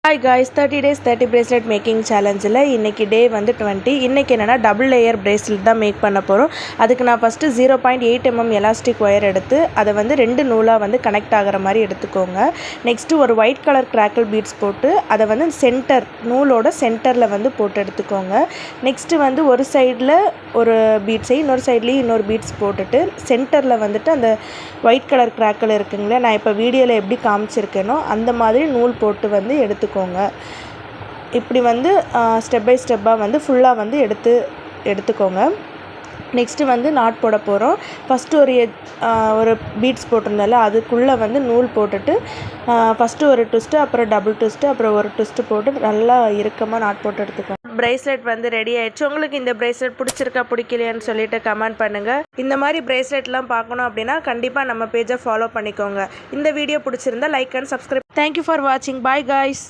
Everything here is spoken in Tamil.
Hi guys, 30 days 30 bracelet making challenge இன்னைக்கு டே வந்து 20. இன்னைக்கு என்னன்னா டபுள் லேயர் bracelet தான் மேக் பண்ண போறோம். அதுக்கு நான் ஃபர்ஸ்ட் 0.8 mm எலாஸ்டிக் வயர் எடுத்து அதை வந்து ரெண்டு நூலா வந்து கனெக்ட் ஆகுற மாதிரி எடுத்துக்கோங்க. நெக்ஸ்ட் ஒரு ஒயிட் கலர் கிராக்கிள் பீட்ஸ் போட்டு அதை வந்து சென்டர் நூலோட சென்டர்ல வந்து போட்டு எடுத்துக்கோங்க. நெக்ஸ்ட் வந்து ஒரு சைடுல ஒரு பீட்ஸை இன்னொரு சைடுலயும் இன்னொரு பீட்ஸ் போட்டுட்டு சென்டர்ல வந்துட்டு அந்த ஒயிட் கலர் கிராக்கிள் இருக்குங்களே, நான் இப்போ வீடியோவில் எப்படி காமிச்சிருக்கேனோ அந்த மாதிரி நூல் போட்டு வந்து எடுத்துக்கோங்க. இப்படி வந்து ஸ்டெப் பை ஸ்டெப்பாக வந்து ஃபுல்லாக வந்து எடுத்துக்கோங்க. நெக்ஸ்ட்டு வந்து நாட் போட போகிறோம். ஃபஸ்ட்டு ஒரு பீட்ஸ் போட்டிருந்தால அதுக்குள்ளே வந்து நூல் போட்டுட்டு ஃபஸ்ட்டு ஒரு ட்விஸ்ட்டு, அப்புறம் டபுள் ட்விஸ்ட்டு, அப்புறம் ஒரு ட்விஸ்ட்டு போட்டு நல்லா இறுக்கமாக நாட் போட்டு எடுத்துக்கோங்க. பிரேஸ்லெட் வந்து ரெடி ஆயிடுச்சு. உங்களுக்கு இந்த பிரேஸ்லெட் பிடிச்சிருக்கா பிடிக்கலையான்னு சொல்லிட்டு கமெண்ட் பண்ணுங்கள். இந்த மாதிரி பிரேஸ்லெட்லாம் பார்க்கணும் அப்படின்னா கண்டிப்பாக நம்ம பேஜை ஃபாலோ பண்ணிக்கோங்க. இந்த வீடியோ பிடிச்சிருந்தா like and subscribe. Thank you for வாட்சிங். Bye guys.